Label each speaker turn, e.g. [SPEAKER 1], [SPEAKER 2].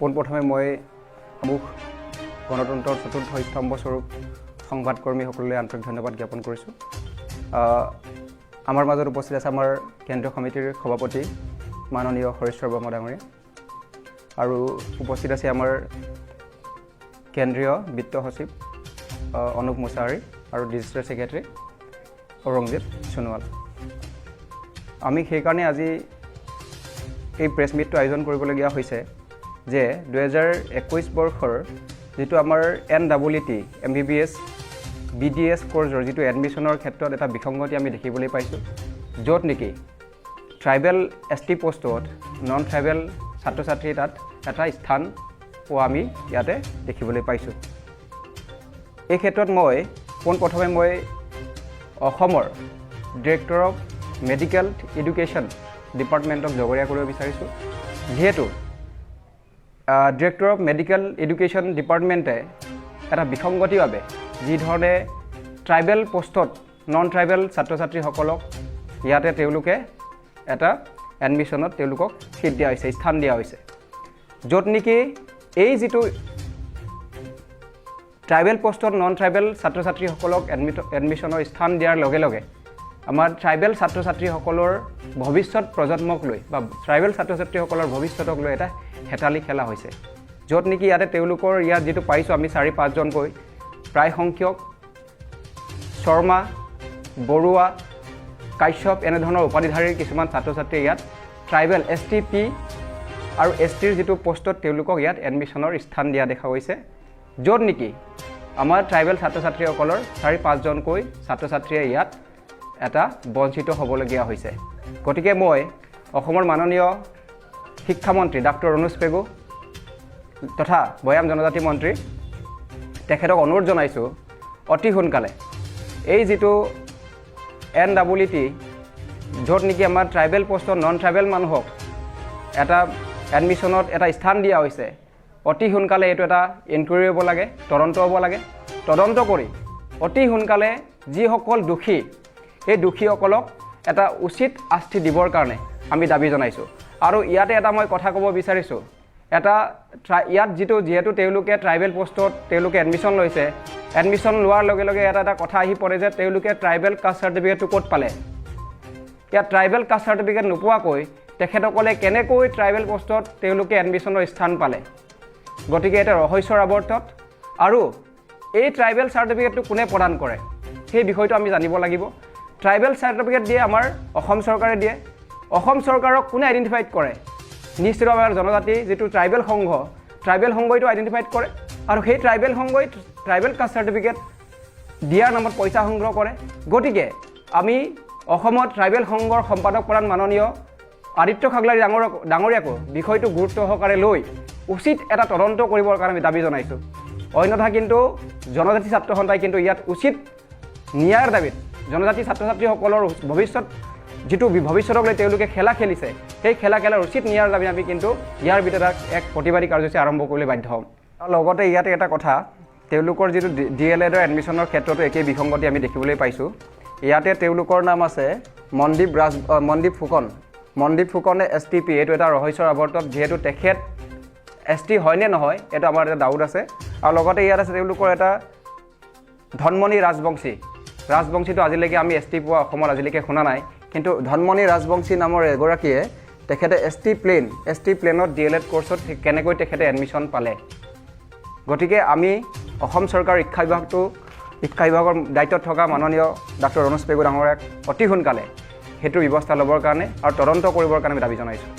[SPEAKER 1] পোনপ্ৰথমে মই মোক গণতন্ত্ৰৰ চতুৰ্থ স্তম্ভস্বৰূপ সংবাদকৰ্মীসকললৈ আন্তৰিক ধন্যবাদ জ্ঞাপন কৰিছোঁ। আমাৰ মাজত উপস্থিত আছে আমাৰ কেন্দ্ৰীয় সমিতিৰ সভাপতি মাননীয় হৰেশ্বৰ বৰ্মা ডাঙৰীয়া, আৰু উপস্থিত আছে আমাৰ কেন্দ্ৰীয় বিত্ত সচিব অনুপ মুছাহাৰী আৰু ডিজিটেল ছেক্ৰেটাৰী ঔৰংজেব সোণোৱাল। আমি সেইকাৰণে আজি এই প্ৰেছ মিটটো আয়োজন কৰিবলগীয়া হৈছে যে 2021 বৰ্ষৰ যিটো আমাৰ NEET MBBS BDS কোৰ্ছৰ যিটো এডমিশ্যনৰ ক্ষেত্ৰত এটা বিসংগতি আমি দেখিবলৈ পাইছোঁ, য'ত নেকি ট্ৰাইবেল ST পোষ্টত নন ট্ৰাইবেল ছাত্ৰ ছাত্ৰী তাত এটা স্থান পোৱা আমি ইয়াতে দেখিবলৈ পাইছোঁ। এই ক্ষেত্ৰত পোনপ্ৰথমে মই অসমৰ ডিৰেক্টৰ অফ মেডিকেল এডুকেশ্যন ডিপাৰ্টমেণ্টক জগৰীয়া কৰিব বিচাৰিছোঁ, যিহেতু ডিৰেক্টৰ অফ মেডিকেল এডুকেশ্যন ডিপাৰ্টমেণ্টে এটা বিসংগতিৰ বাবে যি ধৰণে ট্ৰাইবেল পোষ্টত নন ট্ৰাইবেল ছাত্ৰ ছাত্ৰীসকলক ইয়াতে তেওঁলোকে এটা এডমিশ্যনত তেওঁলোকক সিট দিয়া হৈছে, স্থান দিয়া হৈছে, য'ত নেকি এই যিটো ট্ৰাইবেল পোষ্টত নন ট্ৰাইবেল ছাত্ৰ ছাত্ৰীসকলক এডমিশ্যনৰ স্থান দিয়াৰ লগে লগে আমাৰ ট্ৰাইবেল ছাত্ৰ ছাত্ৰীসকলৰ ভৱিষ্যত প্ৰজন্মক লৈ বা ট্ৰাইবেল ছাত্ৰ ছাত্ৰীসকলৰ ভৱিষ্যতক লৈ এটা হেতালি খেলা হৈছে, য'ত নেকি ইয়াতে তেওঁলোকৰ ইয়াত যিটো পাইছোঁ আমি 4-5জনকৈ প্ৰায় সংখ্যক শৰ্মা, বৰুৱা, কাশ্যপ এনেধৰণৰ উপাধিধাৰীৰ কিছুমান ছাত্ৰ ছাত্ৰী ইয়াত ট্ৰাইবেল ST P আৰু STৰ যিটো পোষ্টত তেওঁলোকক ইয়াত এডমিশ্যনৰ স্থান দিয়া দেখা গৈছে, য'ত নেকি আমাৰ ট্ৰাইবেল ছাত্ৰ ছাত্ৰীসকলৰ 4-5জনকৈ ছাত্ৰ ছাত্ৰীয়ে ইয়াত এটা বঞ্চিত হ'বলগীয়া হৈছে। গতিকে মই অসমৰ মাননীয় শিক্ষামন্ত্ৰী ডক্টৰ অনুজ পেগু তথা ভৈয়াম জনজাতি মন্ত্ৰী তেখেতক অনুৰোধ জনাইছোঁ, অতি সোনকালে এই যিটো NEET য'ত নেকি আমাৰ ট্ৰাইবেল পোষ্টত নন ট্ৰাইবেল মানুহক এটা এডমিশ্যনত এটা স্থান দিয়া হৈছে, অতি সোনকালে এইটো এটা ইনকুৱাৰী হ'ব লাগে, তদন্ত হ'ব লাগে। তদন্ত কৰি অতি সোনকালে যিসকল দোষী এই দোষীসকলক এটা উচিত শাস্তি দিবৰ কাৰণে আমি দাবী জনাইছোঁ। আৰু ইয়াতে এটা মই কথা ক'ব বিচাৰিছোঁ, ইয়াত যিহেতু তেওঁলোকে ট্ৰাইবেল পোষ্টত তেওঁলোকে এডমিশ্যন লৈছে, এডমিশ্যন লোৱাৰ লগে লগে এটা কথা আহি পৰে যে তেওঁলোকে ট্ৰাইবেল কাষ্ট চাৰ্টিফিকেটটো ক'ত পালে। ইয়াত ট্ৰাইবেল কাষ্ট চাৰ্টিফিকেট নোপোৱাকৈ তেখেতসকলে কেনেকৈ ট্ৰাইবেল পোষ্টত তেওঁলোকে এডমিশ্যনৰ স্থান পালে। গতিকে এটা ৰহস্যৰ আৱৰ্তত, আৰু এই ট্ৰাইবেল চাৰ্টিফিকেটটো কোনে প্ৰদান কৰে সেই বিষয়টো আমি জানিব লাগিব। ট্ৰাইবেল চাৰ্টিফিকেট দিয়ে আমাৰ অসম চৰকাৰে দিয়ে। অসম চৰকাৰক কোনে আইডেণ্টিফাইড কৰে? নিশ্চিতভাৱে আমাৰ জনজাতি যিটো ট্ৰাইবেল সংঘইটো আইডেণ্টিফাইড কৰে, আৰু সেই ট্ৰাইবেল সংঘই ট্ৰাইবেল কাষ্ট চাৰ্টিফিকেট দিয়াৰ নামত পইচা সংগ্ৰহ কৰে। গতিকে আমি অসমত ট্ৰাইবেল সংঘৰ সম্পাদক প্ৰধান মাননীয় আদিত্য খাগলাৰী ডাঙৰীয়াকো বিষয়টো গুৰুত্ব সহকাৰে লৈ উচিত এটা তদন্ত কৰিবৰ কাৰণে আমি দাবী জনাইছোঁ। অন্যথা কিন্তু জনজাতি ছাত্ৰ সন্থাই কিন্তু ইয়াত উচিত ন্যায়ৰ দাবীত জনজাতি ছাত্ৰ ছাত্ৰীসকলৰ ভৱিষ্যতক লৈ তেওঁলোকে খেলা খেলিছে, সেই খেলাৰ উচিত ন্যায়ৰ দাবী আমি কিন্তু ইয়াৰ ভিতৰত এক প্ৰতিবাদী কাৰ্যসূচী আৰম্ভ কৰিবলৈ বাধ্য হ'ম। লগতে ইয়াতে এটা কথা, তেওঁলোকৰ যিটো DLEDৰ এডমিশ্যনৰ ক্ষেত্ৰতো একেই বিসংগতি আমি দেখিবলৈ পাইছোঁ। ইয়াতে তেওঁলোকৰ নাম আছে মনদীপ ফুকনে ST P, এইটো এটা ৰহস্যৰ আৱৰ্তত, যিহেতু তেখেত ST হয়নে নহয় এইটো আমাৰ এটা ডাউট আছে। আৰু লগতে ইয়াত আছে তেওঁলোকৰ এটা ধনমণি ৰাজবংশীটো আজিলৈকে আমি ST পোৱা অসমত আজিলৈকে শুনা নাই, কিন্তু ধনমণি ৰাজবংশী নামৰ এগৰাকীয়ে তেখেতে ST প্লেনত DLED কোৰ্ছত কেনেকৈ তেখেতে এডমিশ্যন পালে। গতিকে আমি অসম চৰকাৰৰ শিক্ষা বিভাগৰ দায়িত্বত থকা মাননীয় ডক্টৰ অনুজ পেগু ডাঙৰীয়াক অতি সোনকালে সেইটো ব্যৱস্থা ল'বৰ কাৰণে আৰু তদন্ত কৰিবৰ কাৰণে আমি দাবী জনাইছোঁ।